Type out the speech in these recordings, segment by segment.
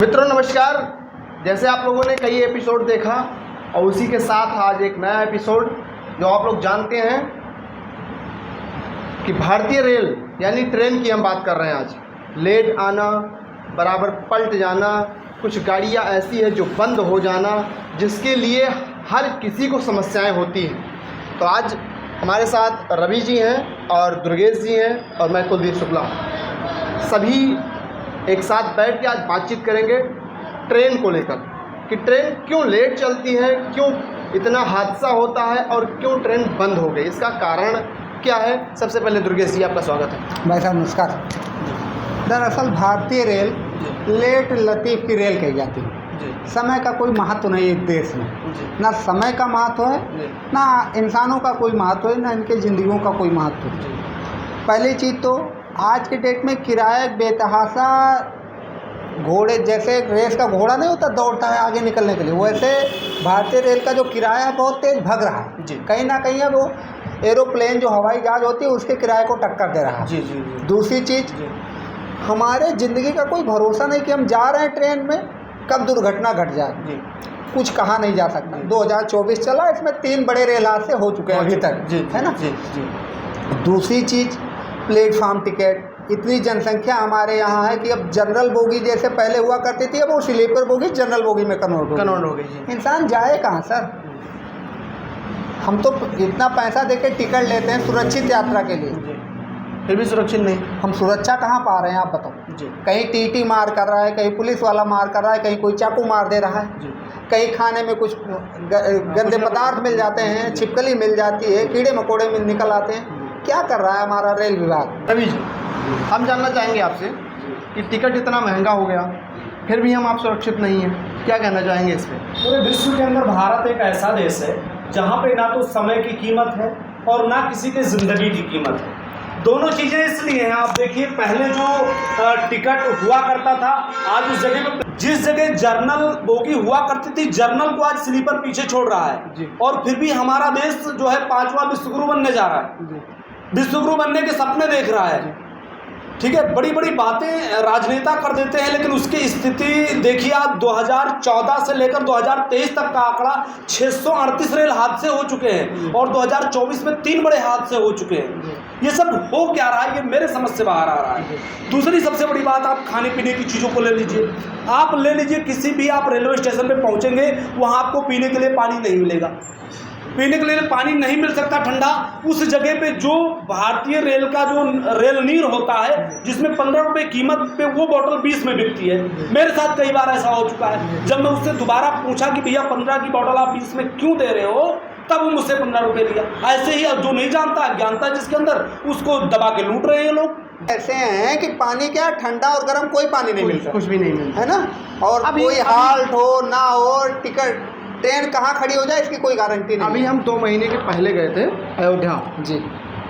मित्रों नमस्कार। जैसे आप लोगों ने कई एपिसोड देखा और उसी के साथ आज एक नया एपिसोड जो आप लोग जानते हैं कि भारतीय रेल यानी ट्रेन की हम बात कर रहे हैं। आज लेट आना, बराबर पलट जाना, कुछ गाड़ियां ऐसी है जो बंद हो जाना, जिसके लिए हर किसी को समस्याएं होती हैं। तो आज हमारे साथ रवि जी हैं और दुर्गेश जी हैं और मैं कुलदीप शुक्ला। सभी एक साथ बैठ के आज बातचीत करेंगे ट्रेन को लेकर कि ट्रेन क्यों लेट चलती है, क्यों इतना हादसा होता है और क्यों ट्रेन बंद हो गई, इसका कारण क्या है। सबसे पहले दुर्गेश जी आपका स्वागत है। भाई साहब नमस्कार। दरअसल भारतीय रेल लेट लतीफ़ की रेल कही जाती है। समय का कोई महत्व नहीं है इस देश में, ना समय का महत्व है, ना इंसानों का कोई महत्व है, ना इनके ज़िंदगियों का कोई महत्व है। पहली चीज़ तो आज के डेट में किराया बेतहाशा घोड़े जैसे रेस का घोड़ा नहीं होता दौड़ता है आगे निकलने के लिए, वैसे भारतीय रेल का जो किराया है बहुत तेज़ भग रहा है। कहीं ना कहीं अब वो एरोप्लेन जो हवाई जहाज़ होती है उसके किराए को टक्कर दे रहा है। दूसरी चीज़, हमारे ज़िंदगी का कोई भरोसा नहीं कि हम जा रहे हैं ट्रेन में कब दुर्घटना घट जाए, कुछ कहा नहीं जा सकता। 2024 चला, इसमें 3 बड़े रेल हादसे हो चुके हैं अभी तक, है ना। दूसरी चीज़, प्लेटफार्म टिकट, इतनी जनसंख्या हमारे यहाँ है कि अब जनरल बोगी जैसे पहले हुआ करती थी, अब वो स्लीपर बोगी जनरल बोगी में कन्वर्ट हो गई। इंसान जाए कहाँ सर। हम तो इतना पैसा देके टिकट लेते हैं सुरक्षित यात्रा के लिए, फिर भी सुरक्षित नहीं। हम सुरक्षा कहाँ पा रहे हैं आप बताओ। कहीं टीटी मार कर रहा है, कहीं पुलिस वाला मार कर रहा है, कहीं कोई चाकू मार दे रहा है, कहीं खाने में कुछ गंदे पदार्थ मिल जाते हैं, छिपकली मिल जाती है, कीड़े मकोड़े में निकल आते हैं। क्या कर रहा है हमारा रेल विभाग। रवि जी, हम जानना चाहेंगे आपसे कि टिकट इतना महंगा हो गया फिर भी हम आप सुरक्षित नहीं हैं, क्या कहना चाहेंगे इस पर। पूरे विश्व के अंदर भारत एक ऐसा देश है जहाँ पे ना तो समय की कीमत है और ना किसी के ज़िंदगी की कीमत है। दोनों चीज़ें इसलिए हैं, आप देखिए पहले जो टिकट हुआ करता था, आज उस जगह पे जिस जगह जर्नल बोगी हुआ करती थी, जर्नल को आज स्लीपर पीछे छोड़ रहा है। और फिर भी हमारा देश जो है 5वां विश्वगुरु बनने जा रहा है, विश्वगुरु बनने के सपने देख रहा है। ठीक है, बड़ी बड़ी बातें राजनेता कर देते हैं, लेकिन उसकी स्थिति देखिए आप 2014 से लेकर 2023 तक का आंकड़ा 638 रेल हादसे हो चुके हैं और 2024 में 3 बड़े हादसे हो चुके हैं। ये सब हो क्या रहा है, ये मेरे समझ से बाहर आ रहा है। दूसरी सबसे बड़ी बात, आप खाने पीने की चीज़ों को ले लीजिए। आप ले लीजिए किसी भी आप रेलवे स्टेशन पर पहुँचेंगे, वहाँ आपको पीने के लिए पानी नहीं मिलेगा, पीने के लिए पानी नहीं मिल सकता ठंडा। उस जगह पे जो भारतीय रेल का जो रेल नीर होता है, जिसमें 15 रुपये कीमत पे वो बोतल 20 में बिकती है। मेरे साथ कई बार ऐसा हो चुका है। जब मैं उससे दोबारा पूछा कि भैया 15 की बोतल आप 20 में क्यों दे रहे हो, तब वो मुझसे 15 रुपये लिया। ऐसे ही अब जो नहीं जानता, अज्ञानता जिसके अंदर, उसको दबा के लूट रहे हैं लोग। ऐसे हैं कि पानी क्या ठंडा और गर्म कोई पानी नहीं मिलता, कुछ भी नहीं मिलता, है ना। और कोई हाल्ट हो ना हो, टिकट ट्रेन कहाँ खड़ी हो जाए इसकी कोई गारंटी नहीं। अभी हम 2 महीने के पहले गए थे अयोध्या जी,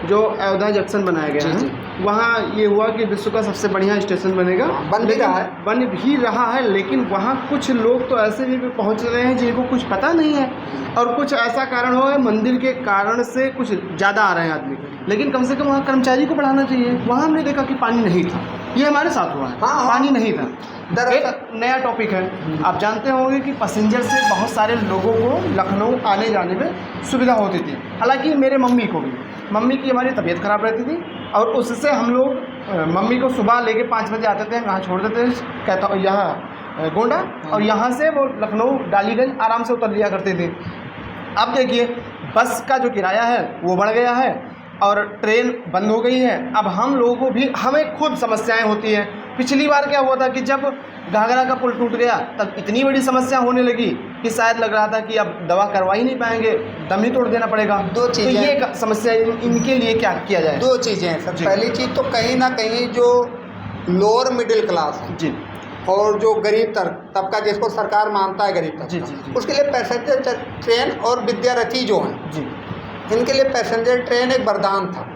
जो अयोध्या जंक्शन बनाया गया है, वहाँ ये हुआ कि विश्व का सबसे बढ़िया स्टेशन बनेगा। बन भी रहा है, लेकिन वहाँ कुछ लोग तो ऐसे भी पहुँच रहे हैं जिनको कुछ पता नहीं है, और कुछ ऐसा कारण हो है मंदिर के कारण से कुछ ज़्यादा आ रहे हैं आदमी। लेकिन कम से कम वहाँ कर्मचारी को बढ़ाना चाहिए। वहाँ हमने देखा कि पानी नहीं था, ये हमारे साथ हुआ है। पानी नहीं था। एक नया टॉपिक है, आप जानते होंगे कि पैसेंजर से बहुत सारे लोगों को लखनऊ आने जाने में सुविधा होती थी। हालांकि मेरे मम्मी की हमारी तबीयत ख़राब रहती थी, और उससे हम लोग मम्मी को सुबह लेके 5 बजे आते थे, कहाँ छोड़ देते थे, कहता यहाँ गोंडा, और यहाँ से वो लखनऊ डालीगंज आराम से उतर लिया करते थे। अब देखिए बस का जो किराया है वो बढ़ गया है और ट्रेन बंद हो गई है। अब हम लोगों को भी, हमें खुद समस्याएं होती हैं। पिछली बार क्या हुआ था कि जब घाघरा का पुल टूट गया तब इतनी बड़ी समस्या होने लगी कि शायद लग रहा था कि अब दवा करवा ही नहीं पाएंगे, दम ही तोड़ देना पड़ेगा। 2 चीज़ें, तो ये समस्या इनके लिए क्या किया जाए। 2 चीज़ें हैं सर। पहली चीज़ तो कहीं ना कहीं जो लोअर मिडिल क्लास है जी, और जो गरीब तबका जिसको सरकार मानता है गरीब तबका, उसके लिए पैसेंजर ट्रेन और विद्यार्थी जो हैं जी, इनके लिए पैसेंजर ट्रेन एक वरदान था।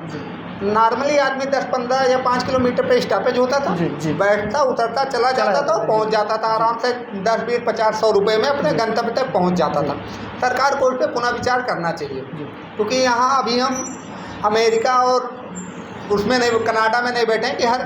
नॉर्मली आदमी 10-15 या 5 किलोमीटर पे स्टॉपेज होता था, बैठता उतरता चला जाता था और पहुंच जाता था आराम से 10-20-50-100 रुपये में अपने गंतव्य तक पहुंच जाता था। सरकार को इस पर पुनः विचार करना चाहिए, क्योंकि यहाँ अभी हम अमेरिका और उसमें नहीं, कनाडा में नहीं बैठे हैं कि हर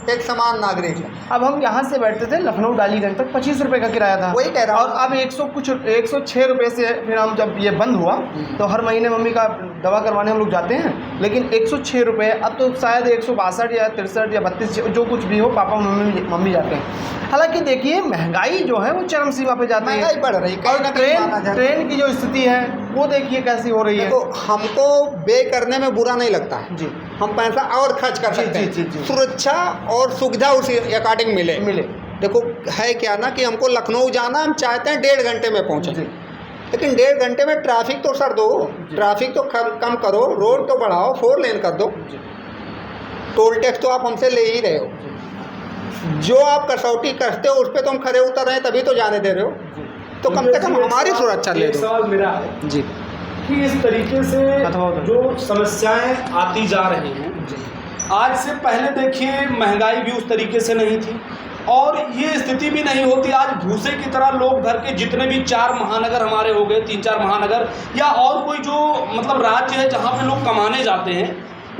एक समान नागरिक है। अब हम यहाँ से बैठते थे लखनऊ डालीगंज तक 25 रुपये का किराया था, वही कह रहा हूँ। और अब 106 रुपये से फिर हम जब ये बंद हुआ तो हर महीने मम्मी का दवा करवाने हम लोग जाते हैं, लेकिन 106 रुपये, अब तो शायद 162 या 63 या 32 जो कुछ भी हो, पापा मम्मी जाते हैं। हालांकि देखिए महंगाई जो है वो चरम सीमा पे जाती है, महंगाई बढ़ रही है, और ट्रेन की जो स्थिति है वो देखिए कैसी हो रही है। देखो हमको बे करने में बुरा नहीं लगता है जी, हम पैसा और खर्च कर सकते हैं, जी, जी। सुरक्षा और सुविधा उसी अकॉर्डिंग मिले। देखो है क्या ना कि हमको लखनऊ जाना, हम चाहते हैं 1.5 घंटे में पहुँचे, लेकिन 1.5 घंटे में ट्रैफिक तो सर दो, ट्रैफिक तो कम करो, रोड तो बढ़ाओ, 4 लेन कर दो, टोल टैक्स तो आप हमसे ले ही रहे हो, जो आप कसौटी करते हो उस पर तुम खरे उतर रहे हैं तभी तो जाने दे रहे हो, तो कम से कम हमारी सुरक्षा ले दो। सवाल मेरा है जी कि इस तरीके से जो समस्याएं आती जा रही हैं, आज से पहले देखिए महंगाई भी उस तरीके से नहीं थी और ये स्थिति भी नहीं होती। आज भूसे की तरह लोग घर के जितने भी 4 महानगर हमारे हो गए, 3-4 महानगर या और कोई जो मतलब राज्य है जहाँ पे लोग कमाने जाते हैं,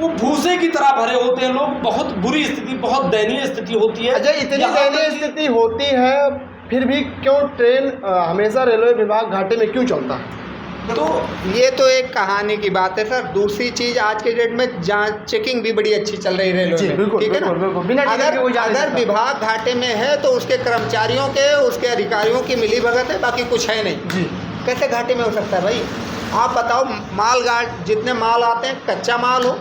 वो भूसे की तरह भरे होते हैं लोग। बहुत बुरी स्थिति, बहुत दयनीय स्थिति होती है। अजय, इतनी दयनीय स्थिति होती है फिर भी क्यों ट्रेन हमेशा रेलवे विभाग घाटे में क्यों चलता है? तो ये तो एक कहानी की बात है सर। दूसरी चीज़ आज के डेट में जांच चेकिंग भी बड़ी अच्छी चल रही है रेलवे में, ठीक है ना। अगर विभाग घाटे में है तो उसके कर्मचारियों के, उसके अधिकारियों की मिली भगत है, बाकी कुछ है नहीं जी। कैसे घाटे में हो सकता है भाई? आप बताओ, माल जितने माल आते हैं, कच्चा माल हो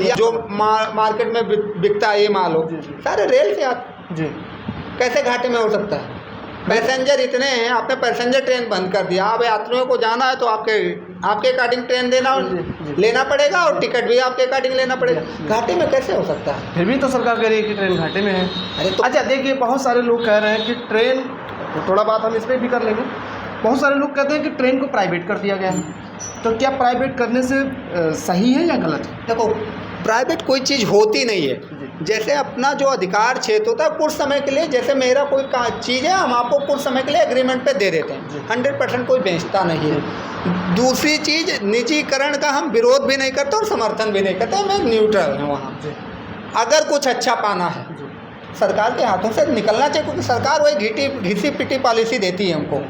या जो मार्केट में बिकता है ये माल हो, सारे रेल से आते जी। कैसे घाटे में हो सकता है? पैसेंजर इतने हैं, आपने पैसेंजर ट्रेन बंद कर दिया, अब यात्रियों को जाना है तो आपके अकॉर्डिंग ट्रेन लेना पड़ेगा और टिकट भी आपके अकॉर्डिंग लेना पड़ेगा। घाटे में कैसे हो सकता है? फिर भी तो सरकार कह रही है कि ट्रेन घाटे में है। अरे तो अच्छा देखिए, बहुत सारे लोग कह रहे हैं कि ट्रेन, थोड़ा बात हम इस पर भी कर लेंगे, बहुत सारे लोग कहते हैं कि ट्रेन को प्राइवेट कर दिया गया है, तो क्या प्राइवेट करने से सही है या गलत है? देखो, प्राइवेट कोई चीज़ होती नहीं है। जैसे अपना जो अधिकार क्षेत्र होता है कुछ समय के लिए, जैसे मेरा कोई चीज़ है, हम आपको कुछ समय के लिए एग्रीमेंट पे दे देते हैं, 100% कोई बेचता नहीं है। दूसरी चीज़, निजीकरण का हम विरोध भी नहीं करते और समर्थन भी नहीं करते, मैं न्यूट्रल हूँ वहाँ। अगर कुछ अच्छा पाना है सरकार के हाथों से निकलना चाहिए, क्योंकि सरकार वही घिसी पिटी पॉलिसी देती है हमको।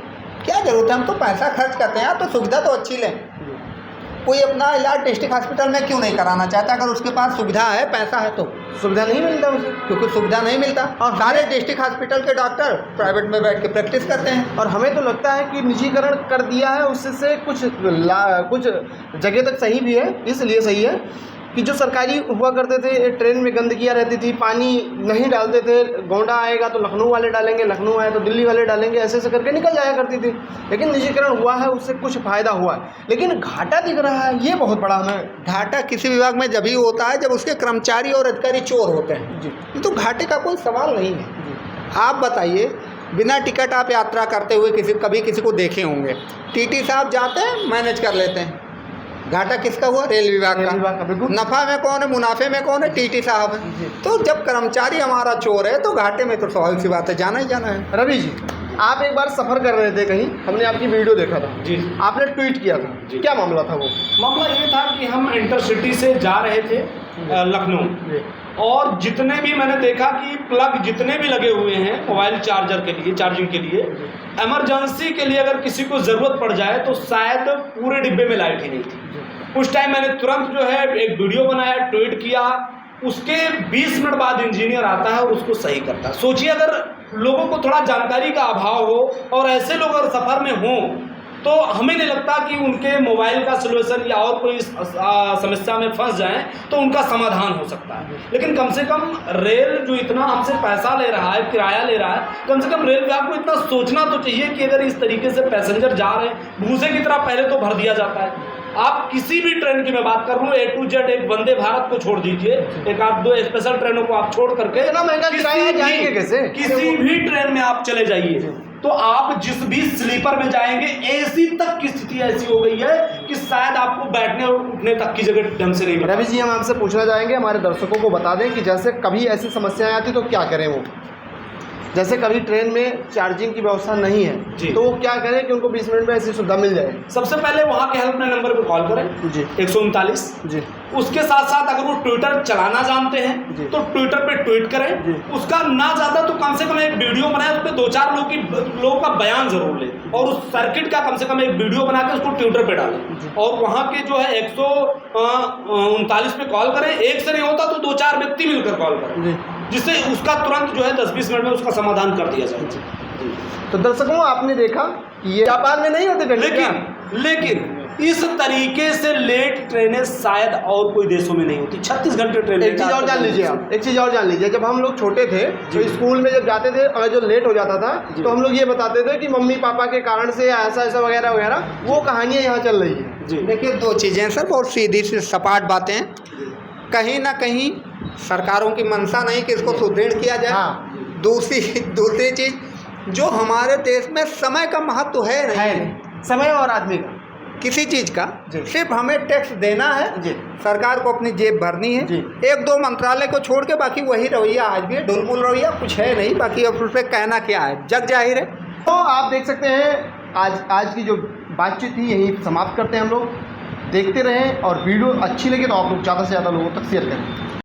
क्या जरूरत है? हम तो पैसा खर्च करते हैं तो सुविधा तो अच्छी लें। कोई अपना इलाज डिस्ट्रिक्ट हॉस्पिटल में क्यों नहीं कराना चाहता? अगर उसके पास सुविधा है, पैसा है, तो सुविधा नहीं मिलता उसे, क्योंकि सुविधा नहीं मिलता। और सारे डिस्ट्रिक्ट हॉस्पिटल के डॉक्टर प्राइवेट में बैठ के प्रैक्टिस करते हैं। और हमें तो लगता है कि निजीकरण कर दिया है, उससे कुछ जगह तक सही भी है। इसलिए सही है कि जो सरकारी हुआ करते थे, ट्रेन में गंदगियाँ रहती थी, पानी नहीं डालते थे, गोंडा आएगा तो लखनऊ वाले डालेंगे, लखनऊ आए तो दिल्ली वाले डालेंगे, ऐसे ऐसे करके निकल जाया करती थी। लेकिन निजीकरण हुआ है, उससे कुछ फ़ायदा हुआ है, लेकिन घाटा दिख रहा है, ये बहुत बड़ा हमें। घाटा किसी विभाग में जब ही होता है जब उसके कर्मचारी और अधिकारी चोर होते हैं जी। तो घाटे का कोई सवाल नहीं है। आप बताइए, बिना टिकट आप यात्रा करते हुए कभी किसी को देखे होंगे? टीटी साहब जाते हैं, मैनेज कर लेते हैं। घाटा किसका हुआ? रेल विभाग का। नफा में कौन है, मुनाफे में कौन है? टीटी साहब है। तो जब कर्मचारी हमारा चोर है तो घाटे में तो स्वाभाविक सी बात है, जाना ही जाना है। रवि जी, आप एक बार सफ़र कर रहे थे कहीं, हमने आपकी वीडियो देखा था जी, आपने ट्वीट किया था जी। क्या मामला था वो? मामला ये था कि हम इंटरसिटी से जा रहे थे लखनऊ, और जितने भी मैंने देखा कि प्लग जितने भी लगे हुए हैं मोबाइल चार्जर के लिए, चार्जिंग के लिए, इमरजेंसी के लिए अगर किसी को ज़रूरत पड़ जाए तो शायद पूरे डिब्बे में लाइट ही नहीं थी। उस टाइम मैंने तुरंत जो है एक वीडियो बनाया, ट्वीट किया, उसके 20 मिनट बाद इंजीनियर आता है और उसको सही करता है। सोचिए, अगर लोगों को थोड़ा जानकारी का अभाव हो और ऐसे लोग अगर सफ़र में हों तो हमें नहीं लगता कि उनके मोबाइल का सोल्यूशन या और कोई समस्या में फंस जाएं तो उनका समाधान हो सकता है। लेकिन कम से कम रेल जो इतना हमसे पैसा ले रहा है, किराया ले रहा है, कम से कम रेल विभाग को इतना सोचना तो चाहिए कि अगर इस तरीके से पैसेंजर जा रहे हैं, भूसे की तरह पहले तो भर दिया जाता है। आप किसी भी ट्रेन की मैं बात कर रहा हूँ, A to Z, एक वंदे भारत को छोड़ दीजिए, एक आध दो स्पेशल ट्रेनों को आप छोड़ करके इतना महंगा किराया जाएंगे कैसे? किसी भी ट्रेन में आप चले जाइए तो आप जिस भी स्लीपर में जाएंगे, एसी तक की स्थिति ऐसी हो गई है कि शायद आपको बैठने और उठने तक की जगह ढंग से नहीं मिलती। रवि जी, हम आपसे पूछना चाहेंगे, हमारे दर्शकों को बता दें कि जैसे कभी ऐसी समस्याएं आती तो क्या करें वो? जैसे कभी ट्रेन में चार्जिंग की व्यवस्था नहीं है जी। तो वो क्या करें कि उनको 20 मिनट में ऐसी सुविधा मिल जाए? सबसे पहले वहाँ के हेल्पलाइन नंबर पर कॉल करें जी 139। जी उसके साथ साथ अगर वो ट्विटर चलाना जानते जी। हैं तो ट्विटर पे ट्वीट जी। करें। उसका ना ज़्यादा तो कम से कम एक वीडियो बनाए, उस पर 2-4 लोगों का बयान जरूर लें और उस सर्किट का कम से कम एक वीडियो बना के उसको ट्विटर पे डालें। और वहाँ के जो है 139 पे कॉल करें। एक से नहीं होता तो 2-4 व्यक्ति मिलकर कॉल करें, जी। जिससे उसका तुरंत जो है 10-20 मिनट में उसका समाधान कर दिया जाए। तो दर्शकों आपने देखा कि ये जापान में नहीं होते लेकिन इस तरीके से लेट ट्रेनें शायद और कोई देशों में नहीं होती। 36 घंटे ट्रेन। एक चीज़ और जान लीजिए आप, एक चीज़ और जान लीजिए, जब हम लोग छोटे थे तो स्कूल में जब जाते थे और जो लेट हो जाता था तो हम लोग ये बताते थे कि मम्मी पापा के कारण से ऐसा ऐसा वगैरह वगैरह, वो कहानियाँ यहाँ चल रही है। जी देखिए 2 चीज़ें हैं सर, बहुत सीधी सी सपाट बातें हैं। कहीं ना कहीं सरकारों की मंशा नहीं कि इसको सुदृढ़ किया जाए। हाँ। दूसरी चीज़, जो हमारे देश में समय का महत्व है नहीं, समय और आदमी का किसी चीज़ का, जी। सिर्फ हमें टैक्स देना है, जी। सरकार को अपनी जेब भरनी है। जी। 1-2 मंत्रालय को छोड़ के बाकी वही रवैया आज भी है, ढुलमुल रवैया, कुछ है नहीं। बाकी अब उस पर कहना क्या है, जग जाहिर है। तो आप देख सकते हैं आज की जो बातचीत थी यही समाप्त करते हैं हम लोग। देखते रहें और वीडियो अच्छी लगे तो आप लोग ज़्यादा से ज़्यादा लोगों तक शेयर करें।